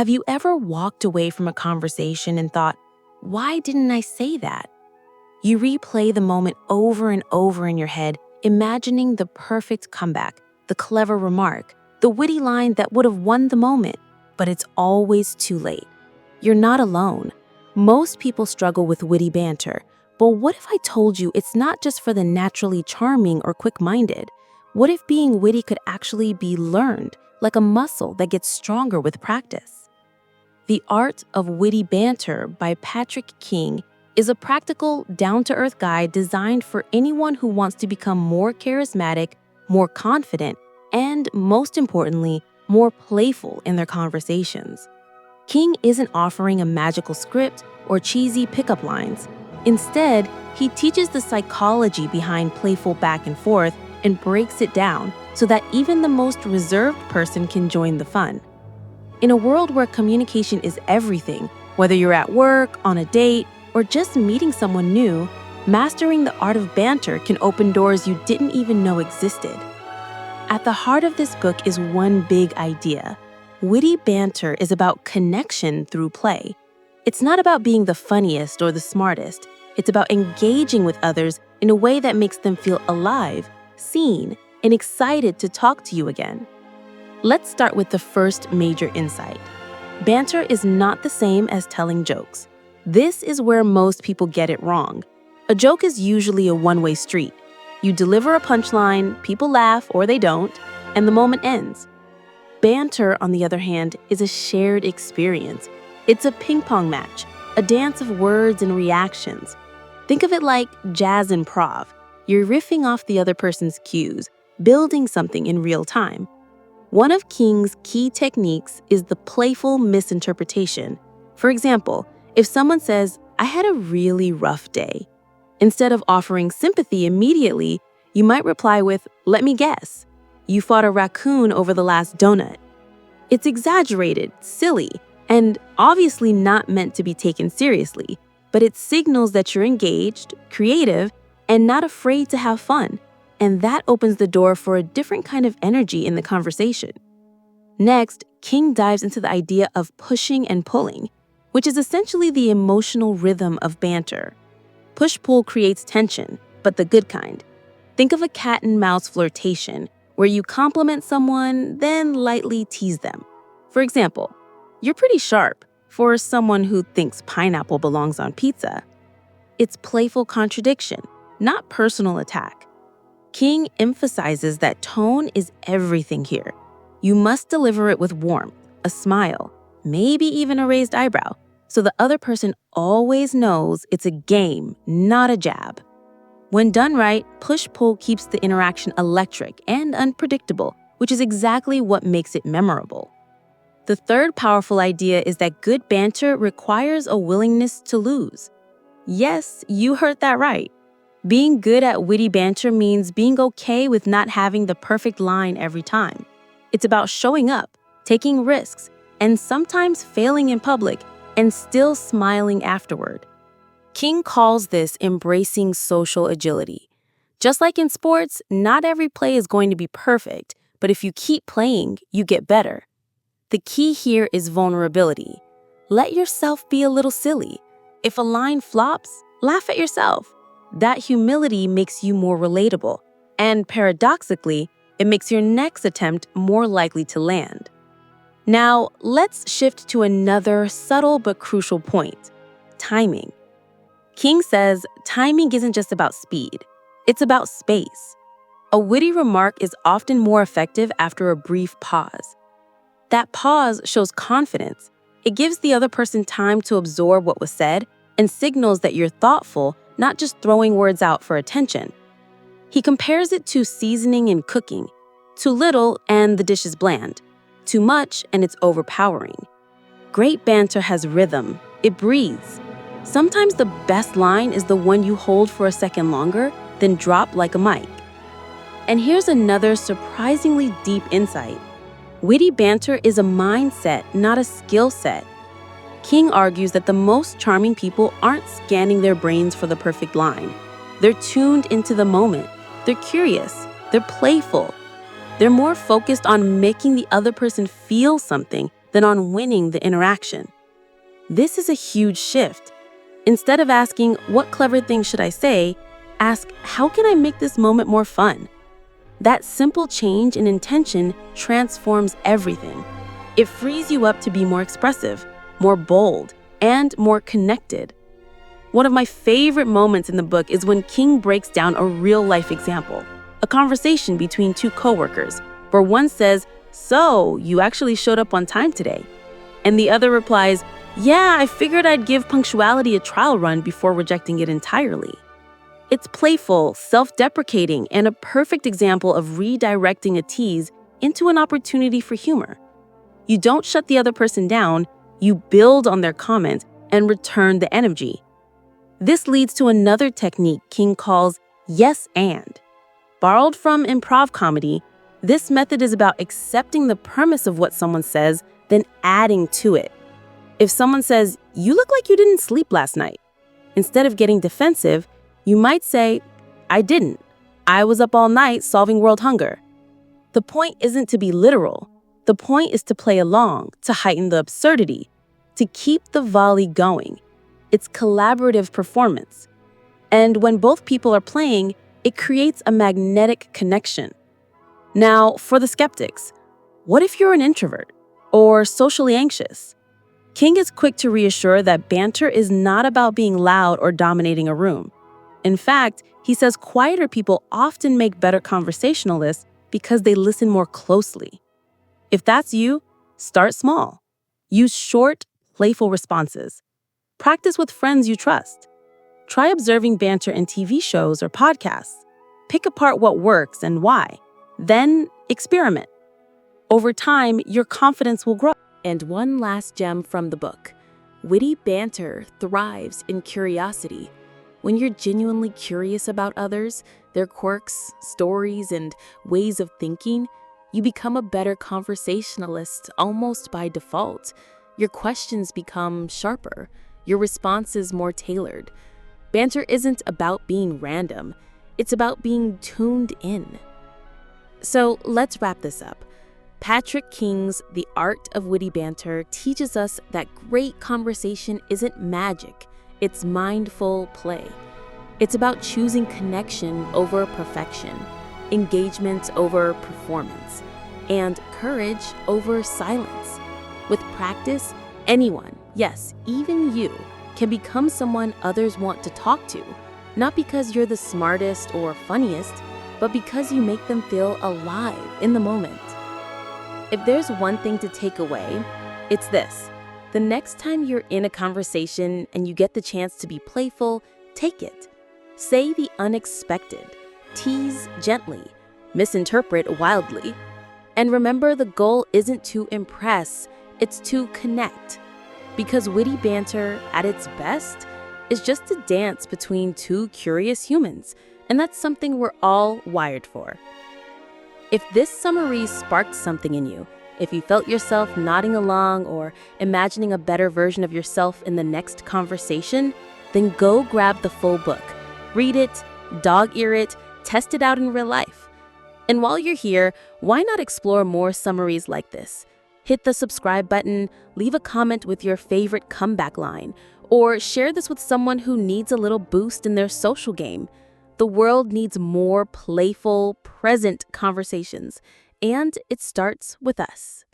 Have you ever walked away from a conversation and thought, why didn't I say that? You replay the moment over and over in your head, imagining the perfect comeback, the clever remark, the witty line that would have won the moment, but it's always too late. You're not alone. Most people struggle with witty banter, but what if I told you it's not just for the naturally charming or quick-minded? What if being witty could actually be learned, like a muscle that gets stronger with practice? The Art of Witty Banter by Patrick King is a practical, down-to-earth guide designed for anyone who wants to become more charismatic, more confident, and, most importantly, more playful in their conversations. King isn't offering a magical script or cheesy pickup lines. Instead, he teaches the psychology behind playful back and forth and breaks it down so that even the most reserved person can join the fun. In a world where communication is everything, whether you're at work, on a date, or just meeting someone new, mastering the art of banter can open doors you didn't even know existed. At the heart of this book is one big idea. Witty banter is about connection through play. It's not about being the funniest or the smartest. It's about engaging with others in a way that makes them feel alive, seen, and excited to talk to you again. Let's start with the first major insight. Banter is not the same as telling jokes. This is where most people get it wrong. A joke is usually a one-way street. You deliver a punchline, people laugh or they don't, and the moment ends. Banter, on the other hand, is a shared experience. It's a ping-pong match, a dance of words and reactions. Think of it like jazz improv. You're riffing off the other person's cues, building something in real time. One of King's key techniques is the playful misinterpretation. For example, if someone says, "I had a really rough day," instead of offering sympathy immediately, you might reply with, "Let me guess. You fought a raccoon over the last donut." It's exaggerated, silly, and obviously not meant to be taken seriously, but it signals that you're engaged, creative, and not afraid to have fun. And that opens the door for a different kind of energy in the conversation. Next, King dives into the idea of pushing and pulling, which is essentially the emotional rhythm of banter. Push-pull creates tension, but the good kind. Think of a cat and mouse flirtation, where you compliment someone, then lightly tease them. For example, "You're pretty sharp," for someone who thinks pineapple belongs on pizza. It's playful contradiction, not personal attack. King emphasizes that tone is everything here. You must deliver it with warmth, a smile, maybe even a raised eyebrow, so the other person always knows it's a game, not a jab. When done right, push-pull keeps the interaction electric and unpredictable, which is exactly what makes it memorable. The third powerful idea is that good banter requires a willingness to lose. Yes, you heard that right. Being good at witty banter means being okay with not having the perfect line every time. It's about showing up, taking risks, and sometimes failing in public and still smiling afterward. King calls this embracing social agility. Just like in sports, not every play is going to be perfect, but if you keep playing, you get better. The key here is vulnerability. Let yourself be a little silly. If a line flops, laugh at yourself. That humility makes you more relatable, and paradoxically, it makes your next attempt more likely to land. Now, let's shift to another subtle but crucial point: timing. King says timing isn't just about speed, it's about space. A witty remark is often more effective after a brief pause. That pause shows confidence. It gives the other person time to absorb what was said and signals that you're thoughtful, not just throwing words out for attention. He compares it to seasoning in cooking. Too little and the dish is bland. Too much and it's overpowering. Great banter has rhythm. It breathes. Sometimes the best line is the one you hold for a second longer, then drop like a mic. And here's another surprisingly deep insight. Witty banter is a mindset, not a skill set. King argues that the most charming people aren't scanning their brains for the perfect line. They're tuned into the moment. They're curious. They're playful. They're more focused on making the other person feel something than on winning the interaction. This is a huge shift. Instead of asking, "What clever thing should I say?" ask, "How can I make this moment more fun?" That simple change in intention transforms everything. It frees you up to be more expressive, more bold, and more connected. One of my favorite moments in the book is when King breaks down a real-life example, a conversation between two coworkers, where one says, "So, you actually showed up on time today?" And the other replies, "Yeah, I figured I'd give punctuality a trial run before rejecting it entirely." It's playful, self-deprecating, and a perfect example of redirecting a tease into an opportunity for humor. You don't shut the other person down, you build on their comment and return the energy. This leads to another technique King calls yes and. Borrowed from improv comedy, this method is about accepting the premise of what someone says, then adding to it. If someone says, "You look like you didn't sleep last night," instead of getting defensive, you might say, "I didn't. I was up all night solving world hunger." The point isn't to be literal. The point is to play along, to heighten the absurdity, to keep the volley going. It's collaborative performance. And when both people are playing, it creates a magnetic connection. Now, for the skeptics, what if you're an introvert or socially anxious? King is quick to reassure that banter is not about being loud or dominating a room. In fact, he says quieter people often make better conversationalists because they listen more closely. If that's you, start small. Use short, playful responses. Practice with friends you trust. Try observing banter in TV shows or podcasts. Pick apart what works and why. Then experiment. Over time, your confidence will grow. And one last gem from the book. Witty banter thrives in curiosity. When you're genuinely curious about others, their quirks, stories, and ways of thinking, you become a better conversationalist almost by default. Your questions become sharper, your responses more tailored. Banter isn't about being random, it's about being tuned in. So let's wrap this up. Patrick King's The Art of Witty Banter teaches us that great conversation isn't magic, it's mindful play. It's about choosing connection over perfection, engagement over performance, and courage over silence. With practice, anyone, yes, even you, can become someone others want to talk to, not because you're the smartest or funniest, but because you make them feel alive in the moment. If there's one thing to take away, it's this. The next time you're in a conversation and you get the chance to be playful, take it. Say the unexpected, tease gently, misinterpret wildly. And remember, the goal isn't to impress, it's to connect. Because witty banter, at its best, is just a dance between two curious humans, and that's something we're all wired for. If this summary sparked something in you, if you felt yourself nodding along or imagining a better version of yourself in the next conversation, then go grab the full book. Read it, dog-ear it, test it out in real life. And while you're here, why not explore more summaries like this? Hit the subscribe button, leave a comment with your favorite comeback line, or share this with someone who needs a little boost in their social game. The world needs more playful, present conversations, and it starts with us.